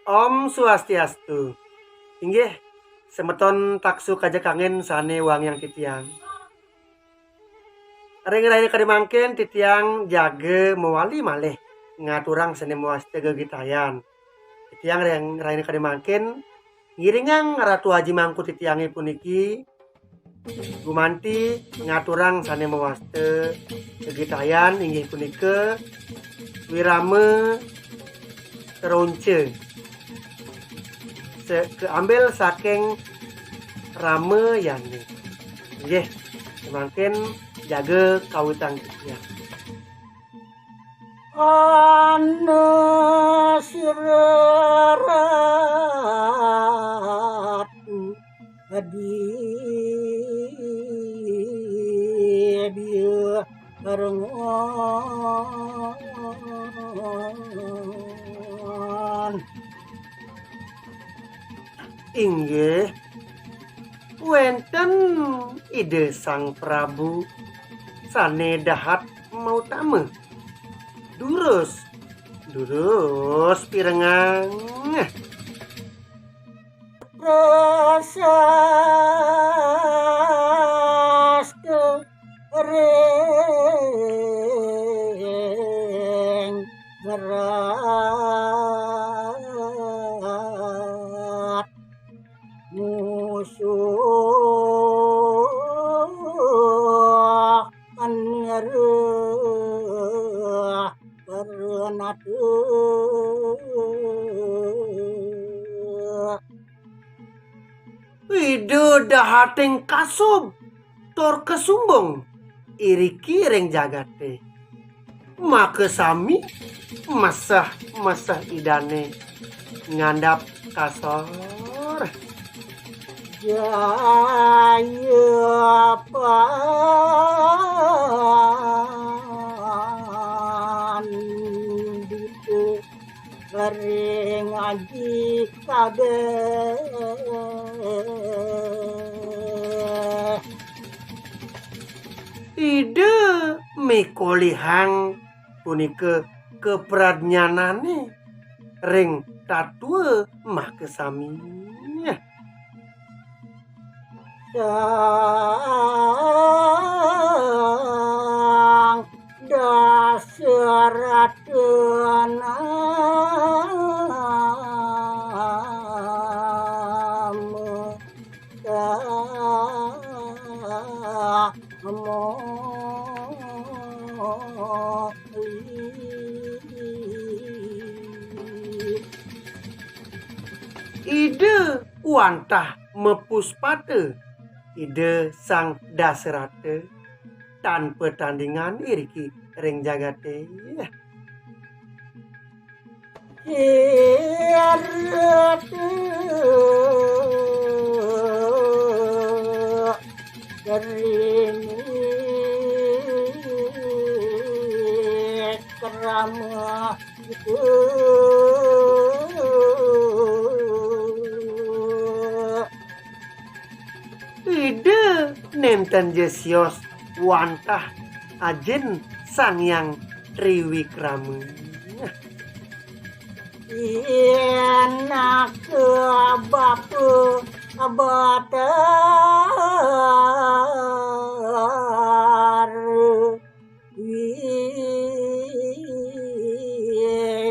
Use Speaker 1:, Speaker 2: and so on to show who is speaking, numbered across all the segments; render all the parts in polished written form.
Speaker 1: Om Swastiastu. Inggih, semeton taksu kaja kangen sane wang yang titiang. Ring-ring kadimangken titiang jage mewali malih ngaturang sene muaste gegitayan. Titiang ring kadimangken ngiringang Ratu Haji Mangku titiangi puniki gumanti ngaturang sane muaste gegitayan inggih punika wirame teronce keambil saking rame yani nggih semakin jaga kawitan ya
Speaker 2: ana siratu dia barengan
Speaker 1: inggih wenten ide Sang Prabu sane dahat mau tame durus pirengang
Speaker 2: prasastu ring berat musuh anyareh berenatu
Speaker 1: Widu dahating kasub tor kesumbong iriki ring jagate make sami masah idane ngandap kasor
Speaker 2: jaya panditu ring aji kabeh
Speaker 1: ide mekolihang punike kepradnyanane ring tatue mah kesami
Speaker 2: sang dasarateuna
Speaker 1: ide wantah mepuspate ide Sang Dasarate tanpa tandingan iriki ring jagate
Speaker 2: kerama itu
Speaker 1: ide nenten jesios wantah ajen sang yang triwikrama
Speaker 2: enak bapu abatar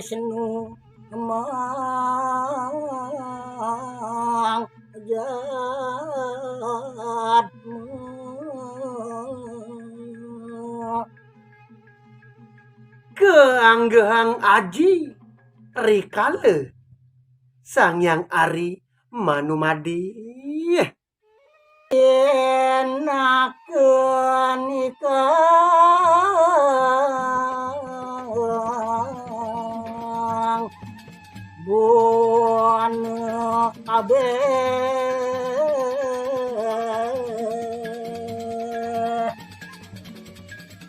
Speaker 2: Wisnu mang jatmu
Speaker 1: keanggehang aji rikale sang yang ari manumadi
Speaker 2: enakeun ikang buana kabeh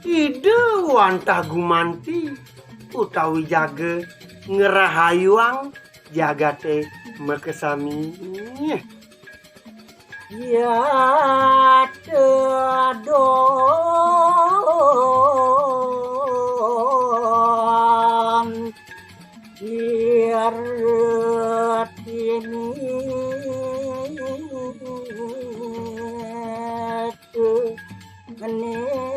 Speaker 1: ide wantah gumanti utawi jage ngerahayuang jagate mekesami
Speaker 2: ya tedon biar Kartini tu meneng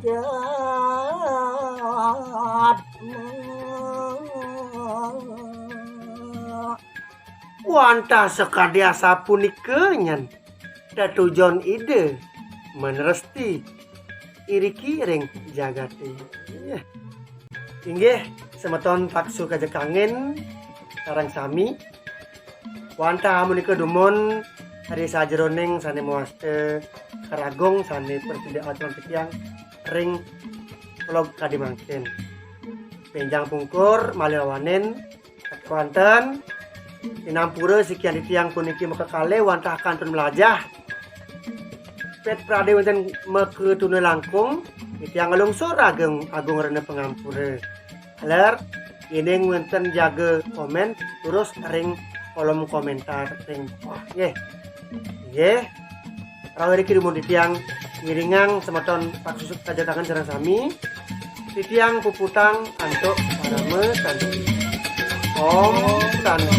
Speaker 2: jatmu.
Speaker 1: Wanta sekadia sapunikeun da tujuan ide meneresti iri kiring jagati. Inggih semeton taksu kaja kangen sareng sami wanta menika dumon hari sajeroning sane muaste karagong sane pertidaan tiyang ring vlog kadimangken penjang pungkur maliwanen kawanten inampura sekian tiyang puniki makakale wanta akan tun melajah pet prade wonten make tunu langkung tiyang ngalungsur ageng agung rene pengampura aler ining wonten jaga komen terus ring kolom komentar ring nggih nggih rawuh iki mun tiyang ngiringang semeton paksusuk kaja tangan sareng sami tiyang puputang antuk parame santi om santi